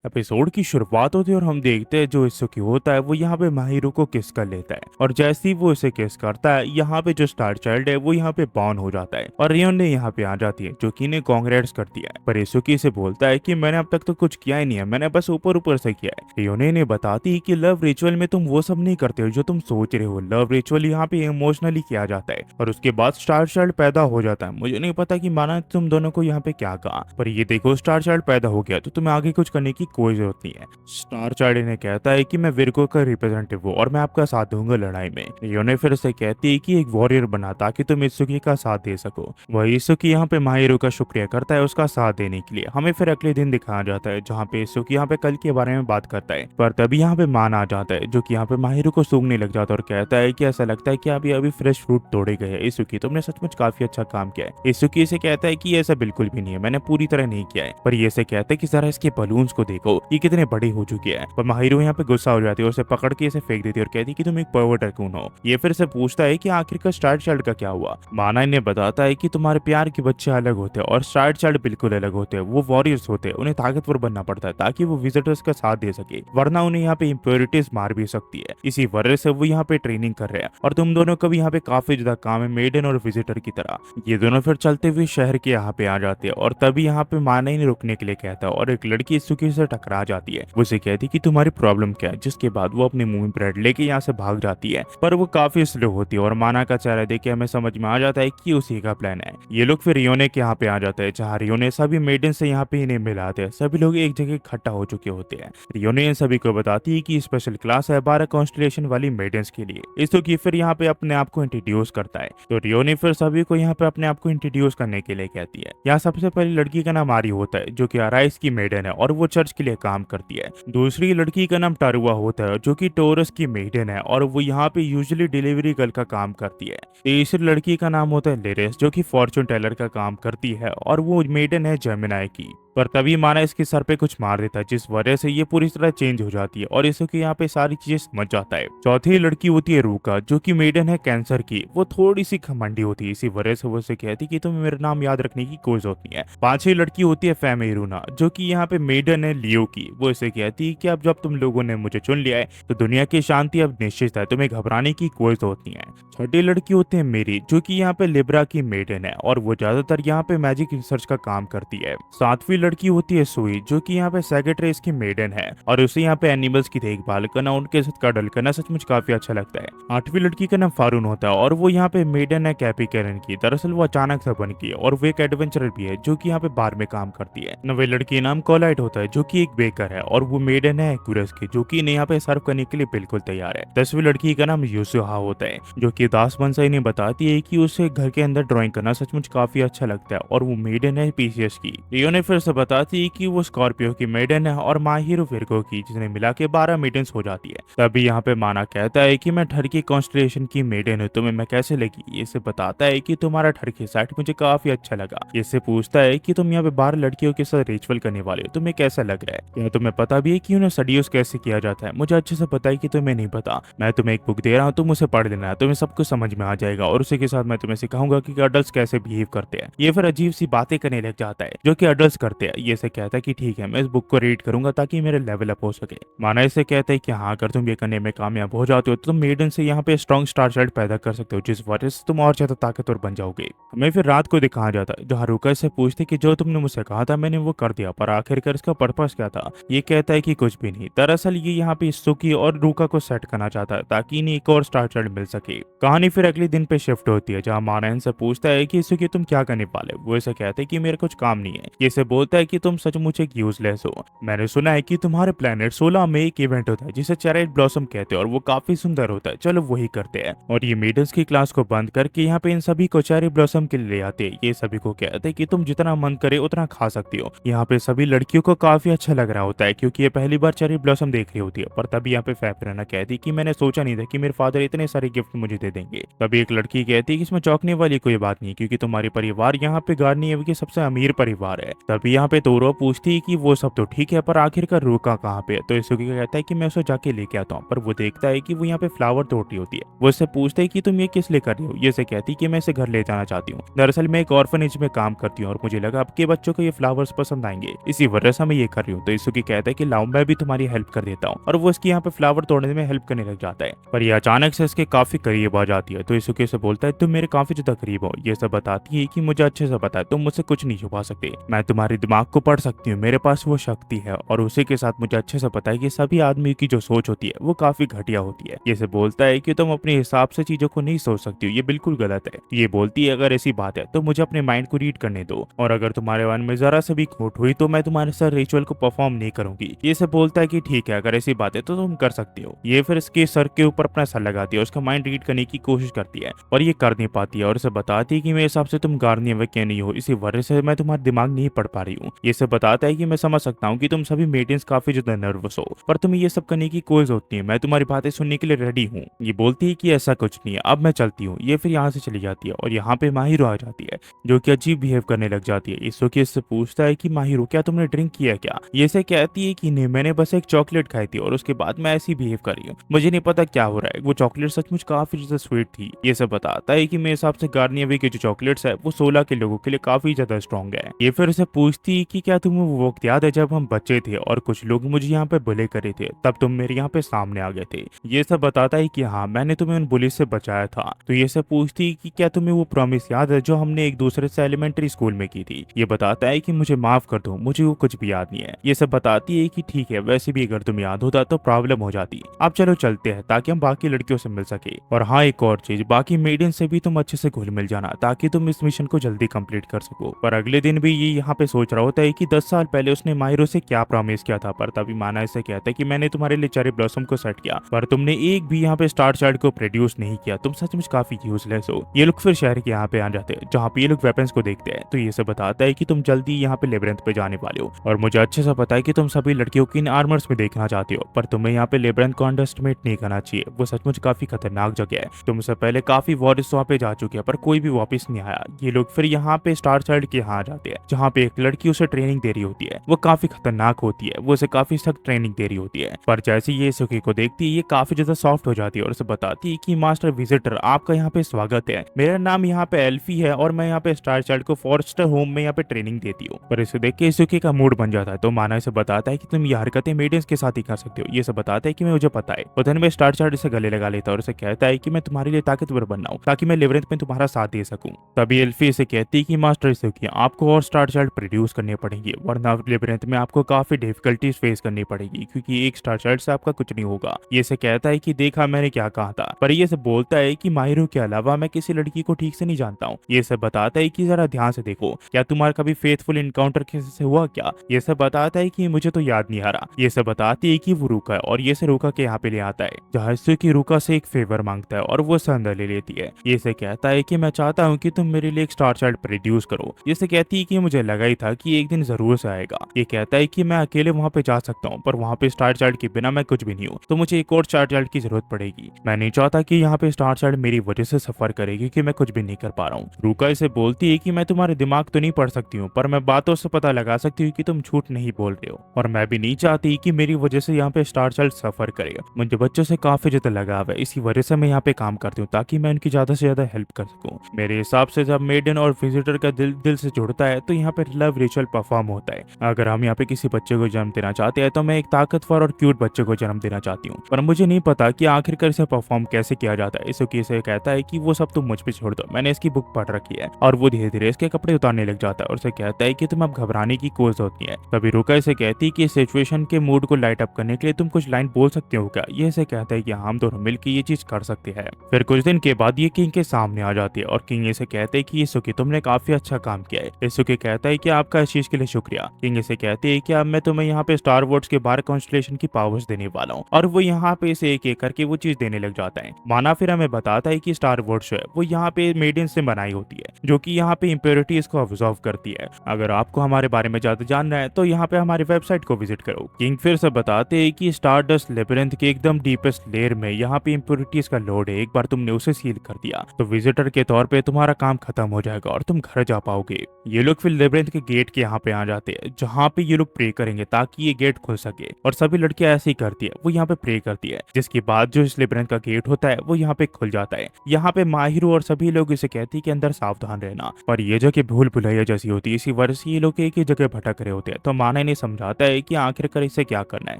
Episode की शुरुआत होती है और हम देखते हैं जो इसुकी होता है वो यहाँ पे माहिरो को किस कर लेता है और जैसे ही वो इसे किस करता है यहाँ पे जो स्टार चाइल्ड है वो यहाँ पे बॉर्न हो जाता है और रियोन ने यहाँ पे आ जाती है जो कि इन्हें कांग्रेट्स करती है। पर इसुकी से बोलता है कि मैंने अब तक तो कुछ किया ही नहीं है, मैंने बस ऊपर ऊपर से किया है। रियोन इन्हें बताती है कि लव रिचुअल में तुम वो सब नहीं करते हो जो तुम सोच रहे हो, लव रिचुअल यहाँ पे इमोशनली किया जाता है और उसके बाद स्टार चाइल्ड पैदा हो जाता है। मुझे नहीं पता कि माना तुम दोनों को यहाँ पे क्या कहा, पर ये देखो स्टार चाइल्ड पैदा हो गया तो तुम्हें आगे कुछ करने की कोई जरूरत नहीं है। स्टार चाइल्ड ने कहता है कि मैं विर्गो का रिप्रेजेंटेटिव हूँ और मैं आपका साथ दूंगा लड़ाई में। रियोने फिर से कहती है कि एक वॉरियर बना ताकि तुम इत्सुकी का साथ दे सको। वही इत्सुकी यहाँ पे माहिरो का शुक्रिया करता है उसका साथ देने के लिए। हमें फिर अगले दिन दिखाया जाता है जहाँ पे इत्सुकी यहाँ पे कल के बारे में बात करता है, पर तभी यहाँ पे मान आ जाता है जो कि यहाँ पे माहिरो को सूंघने लग जाता है और कहता है कि ऐसा लगता है कि अभी अभी फ्रेश फ्रूट तोड़े गए हैं। इत्सुकी तुमने सचमुच काफी अच्छा काम किया है। इत्सुकी से कहता है कि ऐसा बिल्कुल भी नहीं है, मैंने पूरी तरह नहीं किया है। पर ये से कहता है कि जरा इसके बलून्स को देखो, ये कितने बड़े हो चुके हैं। पर माहिरो यहाँ पे गुस्सा हो जाती है और उसे पकड़ के इसे फेंक देती है और कहती है कि तुम एक पर्वर्ट रकून हो। ये फिर से पूछता है कि आखिरकार स्टार चाइल्ड का क्या हुआ। माना इन्हें बताता है कि तुम्हारे प्यार के बच्चे अलग होते हैं और स्टार चाइल्ड बिल्कुल अलग होते हैं। वो वॉरियर्स होते हैं, उन्हें ताकतवर बनना पड़ता है ताकि वो विजिटर्स का साथ दे सके, वरना उन्हें यहाँ पे इम्प्योरिटीज मार भी सकती है। इसी वजह से वो यहाँ पे ट्रेनिंग कर रहे हैं और तुम दोनों का भी यहाँ पे काफी ज्यादा काम है मेडन और विजिटर की तरह। ये दोनों फिर चलते हुए शहर के यहाँ पे आ जाते हैं और तभी यहाँ पे माना इन्हें रुकने के लिए कहता है और एक लड़की इत्सुकी से टकरा जाती है। वो उसे कहती है कि तुम्हारी प्रॉब्लम क्या है, जिसके बाद वो अपने मुंह में ब्रेड लेके यहाँ से भाग जाती है। पर वो काफी स्लो होती है और माना का चेहरा देख के हमें समझ में आ जाता है कि उसी का प्लान है। ये लोग फिर रियोने के यहाँ पे आ जाते हैं जहाँ रियोने सभी मेडन से यहाँ पे इन्हें मिलाते हैं। सभी लोग एक जगह इकट्ठा हो चुके होते हैं। रियोने इन सभी को बताती है कि स्पेशल क्लास है 12 कॉन्स्टलेशन वाली मेडन्स के लिए। इसकी फिर यहाँ पे अपने आप को इंट्रोड्यूस करता है तो रियोने फिर सभी को यहाँ पे अपने आप को इंट्रोड्यूस करने के लिए कहती है। यहाँ सबसे पहली लड़की का नाम आरी होता है जो कि अराइस की मेडन है और वो चर्च के लिए काम करती है। दूसरी लड़की का नाम टारुआ होता है जो कि टोरस की मेडन है और वो यहाँ पे यूजुअली डिलीवरी गर्ल का काम करती है। तीसरी लड़की का नाम होता है लिरिस जो कि फॉर्चून टेलर का काम करती है और वो मेडन है जेमिनाई की। पर तभी माना इसके सर पे कुछ मार देता है जिस वजह से ये पूरी तरह चेंज हो जाती है और इसके यहाँ पे सारी चीजें समझ जाता है। चौथी लड़की होती है रूका जो कि मेडन है कैंसर की। वो थोड़ी सी घमंडी होती है, इसी वजह से वो उसे कहती है कि तुम्हें मेरा नाम याद रखने की कोई जरूरत नहीं है। पांचवी लड़की होती है फेमेरुना जो कि यहाँ पे मेडन है लियो की। वो इसे कहती है कि अब जब तुम लोगों ने मुझे चुन लिया है तो दुनिया की शांति अब निश्चित है, तुम्हें घबराने की कोई जरूरत नहीं है। छठी लड़की होती है मेरी जो कि यहाँ पे लिब्रा की मेडन है और वो ज्यादातर यहाँ पे मैजिक रिसर्च का काम करती है। सातवीं लड़की होती है सुई जो कि यहाँ पे सेक्रेटरीज की मेडन है और उसे यहाँ पे एनिमल्स की देखभाल करना, उनके साथ कडल करना सचमुच काफी अच्छा लगता है। आठवीं लड़की का नाम फारून होता है और वो यहाँ पे मेडन है कैपिकरन की। दरअसल वो अचानक से बन गई और वो एक एडवेंचरर भी है जो कि यहाँ पे बार में काम करती है। नवे लड़की नाम कोलाइट होता है जो कि एक बेकर है और वो मेडन है एक्यूरस की जो कि इन्हें यहाँ पे सर्व करने के लिए बिल्कुल तैयार है। 10वीं लड़की का नाम यूसुहा होता है जो कि दास बनसाई ने बताती है कि उसे घर के अंदर ड्राइंग करना सचमुच काफी अच्छा लगता है और वो मेडन है पीसीएस की। रियो ने फिर से बताती है कि वो स्कॉर्पियो की मेडन है और माहिरो विर्गो की, जिसने मिला के 12 मेडन्स हो जाती है। तभी यहाँ पे माना कहता है कि मैं ठर की कॉन्स्टलेशन की मेडन हूँ, तुम्हें मैं कैसे लगी। इसे बताता है कि तुम्हारा ठर की साइड मुझे काफी अच्छा लगा। इससे पूछता है कि तुम यहाँ पे 12 लड़कियों के साथ रिचुअल करने वाले हो, तुम्हें कैसा लग रहा है, क्या तुम्हें पता भी है कि उन्हें सडियोस कैसे किया जाता है। मुझे अच्छे से पता है कि तुम्हें नहीं पता, मैं तुम्हें एक बुक दे रहा हूँ, तुम उसे पढ़ लेना, तुम्हें सब कुछ समझ में आ जाएगा और उसी के साथ मैं तुम्हें सिखाऊंगा कि अडल्ट कैसे बिहेव करते हैं। ये फिर अजीब सी बातें करने लग जाता है जो कि अडल्ट करते हैं। ये से कहता है कि ठीक है मैं इस बुक को रीड करूंगा ताकि मेरे लेवल अप हो सके। माना इसे कहता है कि हाँ अगर तुम ये करने में कामयाब हो जाते हो तो तुम मेडन से यहाँ पे स्ट्रॉन्ग स्टार चाइल्ड पैदा कर सकते हो जिस वजह से तुम और ज्यादा ताकतवर बन जाओगे। हमें फिर रात को दिखाया जाता है जहाँ रूका से पूछती कि जो तुमने मुझसे कहा था मैंने वो कर दिया, पर आखिरकार इसका पर्पस क्या था। ये कहता है कि कुछ भी नहीं, दरअसल ये यहाँ पे सुकी और रूका को सेट करना चाहता है ताकि इन्हें एक और स्टार चाइल्ड मिल सके। कहानी फिर अगले दिन पे शिफ्ट होती है जहाँ माना इनसे पूछता है कि सुकी तुम क्या करने वाले। वो इसे कहते हैं कि मेरे कुछ काम नहीं है। ये इसे बोलता है कि तुम सचमुच एक यूजलेस हो, मैंने सुना है कि तुम्हारे प्लेनेट 16 में एक इवेंट होता है जिसे चेरी ब्लॉसम कहते हैं और वो काफी सुंदर होता है, चलो वही करते हैं। और ये मेडल्स की क्लास को बंद करके यहाँ पे इन सभी को चेरी ब्लॉसम के लिए ले आते हैं। ये सभी को कहते हैं कि तुम जितना मन करे उतना खा सकती हो। यहाँ पे सभी लड़कियों को काफी अच्छा लग रहा होता है क्योंकि ये पहली बार चेरी ब्लॉसम देख रही होती है। पर तभी यहाँ पे फैफराना कहती कि मैंने सोचा नहीं था कि मेरे फादर इतने सारे गिफ्ट मुझे दे देंगे। तभी एक लड़की कहती है कि इसमें चौंकने वाली कोई बात नहीं क्योंकि तुम्हारी परिवार यहाँ पे गार्नियर के सबसे अमीर परिवार है। तभी यहाँ पे तोरो पूछती है कि वो सब तो ठीक है पर आखिरकार रुका कहाँ पे है। तो इसुकी कहता है कि मैं उसे जाके लेके आता हूँ, पर वो देखता है कि वो यहाँ पे फ्लावर तोड़ रही होती है। वो इससे पूछता है कि तुम ये किस लिए कर रही हो। ये इसे कहती है कि मैं इसे घर ले जाना चाहती हूँ। दरअसल मैं एक ऑर्फनेज में काम करती हूँ और मुझे लगा आपके बच्चों को ये फ्लावर्स पसंद आएंगे, इसी वजह से मैं ये कर रही हूँ। तो इसुकी कहता है कि लाओ मैं भी तुम्हारी हेल्प कर देता हूँ, और वो इसकी यहाँ पे फ्लावर तोड़ने में हेल्प करने लग जाता है। पर ये अचानक से इसके काफी करीब आ जाती है। तो इसुकी से बोलता है तुम मेरे काफी ज्यादा करीब हो। ये सब बताती है कि मुझे अच्छे से पता है तुम मुझसे कुछ नहीं छुपा सकते, मैं तुम्हारे दिमाग को पढ़ सकती हूँ, मेरे पास वो शक्ति है। और उसी के साथ मुझे अच्छे से पता है कि सभी आदमी की जो सोच होती है वो काफी घटिया होती है। ये से बोलता है कि तुम अपने हिसाब से चीजों को नहीं सोच सकती हो, ये बिल्कुल गलत है। ये बोलती है अगर ऐसी बात है तो मुझे अपने माइंड को रीड करने दो, और अगर तुम्हारे मन में जरा से भी खोट हुई तो मैं तुम्हारे साथ रिचुअल को परफॉर्म नहीं करूंगी। ये से बोलता है कि ठीक है अगर ऐसी बात है तो तुम कर सकती हो। ये फिर इसके सर के ऊपर अपना सर लगाती है, उसका माइंड रीड करने की कोशिश करती है और ये कर नहीं पाती है, और उसे बताती है कि मेरे हिसाब से तुम गार्नियर के नहीं हो, इसी वजह से मैं तुम्हारा दिमाग नहीं पढ़ पा रही हूँ। ये सब बताता है कि मैं समझ सकता हूँ कि तुम सभी मेडियंस काफी ज्यादा नर्वस हो, पर तुम्हें ये सब करने की कोई जरूरत नहीं है, मैं तुम्हारी बातें सुनने के लिए रेडी हूँ। ये बोलती है कि ऐसा कुछ नहीं है, अब मैं चलती हूँ। ये फिर यहाँ से चली जाती है और यहाँ पे माहिरो आ जाती है जो कि अजीब बिहेव करने लग जाती है। इसुकी इससे पूछता है कि माहिरो क्या तुमने ड्रिंक किया क्या। ये से कहती है कि नहीं, मैंने बस एक चॉकलेट खाई थी और उसके बाद मैं ऐसी बिहेव कर रही हूँ, मुझे नहीं पता क्या हो रहा है। वो चॉकलेट सचमुच काफी ज्यादा स्वीट थी। ये सब बताता है कि मेरे हिसाब से गार्नियर के जो चॉकलेट्स है वो 16 के लोगों के लिए काफी ज्यादा स्ट्रॉन्ग है। ये फिर उसे पूछती है कि क्या तुम्हें वो वक्त याद है जब हम बच्चे थे और कुछ लोग मुझे यहाँ पे बुले करे थे, तब तुम मेरे यहाँ पे सामने आ गए थे। ये सब बताता है कि हाँ मैंने तुम्हें उन बुली से बचाया था। तो ये सब पूछती है कि क्या तुम्हें वो प्रॉमिस याद है जो हमने एक दूसरे से एलिमेंट्री स्कूल में की थी। ये बताता है कि मुझे माफ कर दो, मुझे वो कुछ भी याद नहीं है। ये सब बताती है कि ठीक है वैसे भी अगर तुम्हें याद होता तो प्रॉब्लम हो जाती, अब चलो चलते हैं ताकि हम बाकी लड़कियों से मिल सके। और हाँ एक और चीज, बाकी मेडियन से भी तुम अच्छे से घुल मिल जाना ताकि तुम इस मिशन को जल्दी कंप्लीट कर सको। पर अगले दिन भी ये यहाँ पे सोच रहा होता है कि 10 साल पहले उसने माहिरो से क्या प्रॉमिस किया था। पर तभी माना इसे कहता है कि मैंने तुम्हारे लिए चेरी ब्लॉसम को सेट किया पर तुमने एक भी यहाँ पे स्टार चाइल्ड को प्रोड्यूस नहीं किया, तुम सचमुच काफी यूजलेस हो। ये लोग फिर शहर के यहाँ पे आ जाते हैं जहाँ पे ये लोग वेपन्स को देखते हैं। तो ये सब बताता है कि तुम जल्दी यहाँ पे लेबरेंथ पे जाने वाले हो और मुझे अच्छे से पता है कि तुम सभी लड़कियों की इन आर्मर्स में देखना चाहते हो, पर तुम्हें यहाँ पे लेबरेंथ को अंडरएस्टिमेट नहीं करना चाहिए, वो सचमुच काफी खतरनाक जगह है। तुमसे पहले काफी वॉरिस वहाँ पे जा चुके हैं पर कोई भी वापस नहीं आया। ये लोग फिर यहाँ पे स्टार चाइल्ड के यहाँ आ जाते हैं जहाँ पे एक लड़की उसे ट्रेनिंग दे रही होती है, वो काफी खतरनाक होती है, वो उसे काफी सख्त ट्रेनिंग दे रही होती है। पर जैसे ये सुकी को देखती है ये काफी ज्यादा सॉफ्ट हो जाती है और उसे बताती है कि मास्टर विजिटर आपका यहाँ पे स्वागत है, मेरा नाम यहाँ पे एल्फी है और मैं यहाँ पे स्टार चाइल्ड को फॉरेस्टर होम में यहाँ पे ट्रेनिंग देती हूँ। पर इसे देख के सुकी का मूड बन जाता है। तो माना इसे बताता है कि तुम ये हरकतें मेडियंस के साथ ही कर सकते हो। ये सब बताता है कि मैं मुझे पता है। उधर में स्टार चाइल्ड इसे गले लगा लेता है और इसे कहता है कि मैं तुम्हारे लिए ताकतवर बनना हूँ ताकि मैं लेबरेंथ में तुम्हारा साथ दे सकूं। तभी एल्फी इसे कहती है कि मास्टर सुकी आपको और स्टार चाइल्ड प्रोड्यूस करने पड़ेंगे वरना लेबरेंथ में आपको काफी डिफिकल्टीज फेस करनी पड़ेगी क्योंकि एक स्टार चाइल्ड से आपका कुछ नहीं होगा। ये से कहता है कि देखा मैंने क्या कहा था। पर ये से बोलता है कि माहिरो के अलावा मैं किसी लड़की को ठीक से नहीं जानता हूँ। ये सब बताता है कि जरा ध्यान से देखो, क्या तुम्हारा कभी फेथफुल इनकाउंटर किसी से हुआ क्या। ये सब बताता है कि मुझे तो याद नहीं आ रहा। ये सब बताती है कि वो रुका है और ये से रुका के यहाँ पे ले आता है जहाँ की रुका से एक फेवर मांगता है और वो उसे अंदर ले लेती है। ये से कहता है कि मैं चाहता हूँ कि तुम मेरे लिए एक स्टार चाइल्ड प्रोड्यूस करो। ये से कहती है कि मुझे लगा ही था कि एक दिन जरूर से आएगा। ये कहता है कि मैं अकेले वहाँ पे जा सकता हूँ पर वहाँ पे स्टार चाइल्ड के बिना मैं कुछ भी नहीं हूँ, तो मुझे एक और स्टार चाइल्ड की जरूरत पड़ेगी। मैं नहीं चाहता कि यहाँ पे स्टार चाइल्ड मेरी वजह से सफर करे क्योंकि मैं कुछ भी नहीं कर पा रहा हूँ। रुका इसे बोलती है कि मैं तुम्हारे दिमाग तो नहीं पढ़ सकती हूँ पर मैं बातों से पता लगा सकती हूँ कि तुम झूठ नहीं बोल रहे हो और मैं भी नहीं चाहती कि मेरी वजह से यहाँ पे स्टार चाइल्ड सफर करे। मुझे बच्चों से काफी ज्यादा लगाव है, इसी वजह से मैं यहाँ पे काम करती हूँ ताकि मैं उनकी ज्यादा से ज्यादा हेल्प कर सकूँ। मेरे हिसाब से जब मेडन और विजिटर का दिल दिल से जुड़ता है तो यहाँ पे लव रिचुअल परफॉर्म होता है। अगर हम यहाँ पे किसी बच्चे को जन्म देना चाहते हैं तो मैं एक ताकतवर और क्यूट बच्चे को जन्म देना चाहती हूँ, पर मुझे नहीं पता कि आखिरकार इसे परफॉर्म कैसे किया जाता है। इसलिए इसे कहता है कि वो सब तुम मुझ पे छोड़ दो, मैंने इसकी बुक पढ़ रखी है। और वो धीरे धीरे इसके कपड़े उतारने लग जाता है और उसे कहता है कि तुम अब घबराने की कोई जरूरत नहीं है। तभी रुका इसे कहती है कि इस सिचुएशन के मूड को लाइट अप करने के लिए तुम कुछ लाइन बोल सकते हो क्या। ये इसे कहता है कि हम दोनों मिलकर ये चीज कर सकते हैं। फिर कुछ दिन के बाद ये किंग के सामने आ जाती है और किंग इसे कहते हैं कि सुकी तुमने काफी अच्छा काम किया है। इसुकी कहता है कि आपका इस चीज के लिए शुक्रिया। किंग इसे कहते हैं कि अब मैं तुम्हें यहाँ पे स्टार वॉर्स के 12 कॉन्स्टलेशन की पावर्स देने वाला हूँ और वो यहाँ पे इसे एक एक करके वो चीज देने लग जाता है। माना फिर हमें बताता है कि स्टार वॉर्स है वो यहाँ पे मेडियंस से बनाई होती है जो कि यहाँ पे इम्प्योरिटीज को ऑब्जर्व करती है। अगर आपको हमारे बारे में ज्यादा जानना है तो यहाँ पे हमारी वेबसाइट को विजिट करो। किंग फिर से बताते हैं कि स्टारडस्ट लेबिरिंथ के एकदम डीपेस्ट लेयर में यहाँ पे इम्प्योरिटीज का लोड है, एक बार तुमने उसे सील कर दिया तो विजिटर के तौर पे तुम्हारा काम खत्म हो जाएगा और तुम घर जा पाओगे। ये लोग फिर लेबिरिंथ के गेट गेट के यहाँ पे आ जाते हैं जहाँ पे ये लोग प्रे करेंगे ताकि ये गेट खुल सके। और सभी लड़कियां ऐसे ही करती है, वो यहाँ पे प्रे करती है, जिसके बाद जो इस लेबिरिंथ का गेट होता है वो यहाँ पे खुल जाता है। यहाँ पे माहिरो और सभी लोग इसे कहते हैं कि अंदर सावधान रहना, पर ये जगह भूल भुलैया जैसी होती है, इसी वजह से ये लोग एक ही जगह भटक रहे होते हैं। तो माना इन्हें समझाता है कि आखिरकार इसे क्या करना है।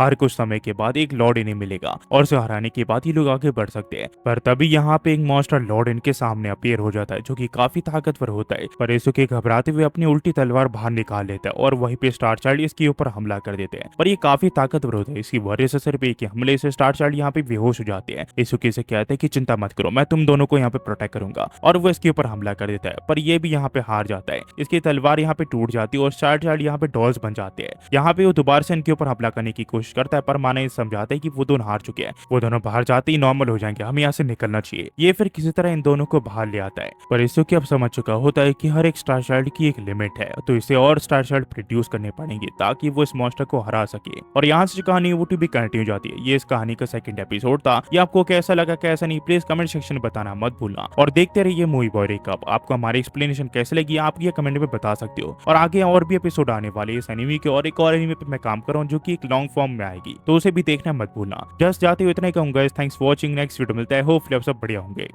हर कुछ समय के बाद एक लॉर्ड इन्हें मिलेगा और उसे हराने के बाद ये लोग आगे बढ़ सकते हैं। पर तभी यहाँ पे एक मॉन्स्टर लॉर्ड इनके सामने अपीयर हो जाता है जो कि काफी ताकतवर होता है। पर एसोके घबराते हुए अपनी उल्टी तलवार बाहर निकाल लेता है और वहीं पे स्टार चाइल्ड इसके ऊपर हमला कर देते हैं। पर ये काफी ताकतवर होता है, इसकी वजह से सिर्फ एक ही हमले से स्टार चाइल्ड यहाँ पे बेहोश हो जाते हैं। एसोके से कहते हैं कि चिंता मत करो, मैं तुम दोनों को यहाँ पे प्रोटेक्ट करूंगा, और वो इसके ऊपर हमला कर देता है। पर ये भी यहाँ पे हार जाता है, इसकी तलवार यहाँ पे टूट जाती है और स्टार चाइल्ड यहाँ पे डॉल्स बन जाते हैं। यहाँ पे वो दोबारा से इनके ऊपर हमला करने की कोशिश करता है, पर माना ये समझाता है कि वो दोनों हार चुके हैं, वो दोनों बाहर जाते ही नॉर्मल हो जाएंगे, हमें यहाँ से निकलना चाहिए। ये फिर किसी तरह इन दोनों को बाहर ले आता है। पर एसोके अब समझ चुका होता है कि हर एक स्टार चाइल्ड की एक लिमिट है, तो इसे और स्टार चाइल्ड प्रोड्यूस करने पड़ेंगे ताकि वो इस मॉन्स्टर को हरा सके। और यहाँ से जो कहानी है वो टू बी कंटिन्यू जाती है। ये इस कहानी का सेकंड एपिसोड था। ये आपको कैसा लगा कैसा नहीं, प्लीज कमेंट सेक्शन में बताना मत भूलना। और देखते रहिए मूवी बॉय रिकैप। आपको हमारी एक्सप्लेनेशन कैसे लगी आप ये कमेंट में बता सकते हो। और आगे और भी एपिसोड आने वाले इस एनिमे के, और एक और एनिमे पे मैं काम कर रहा हूँ जो कि एक लॉन्ग फॉर्म में आएगी, तो उसे भी देखना मत भूलना। जस्ट जाते हुए इतना ही कहूंगा, thanks for watching. Next video मिलता है, होपफुली आप सब बढ़िया होंगे।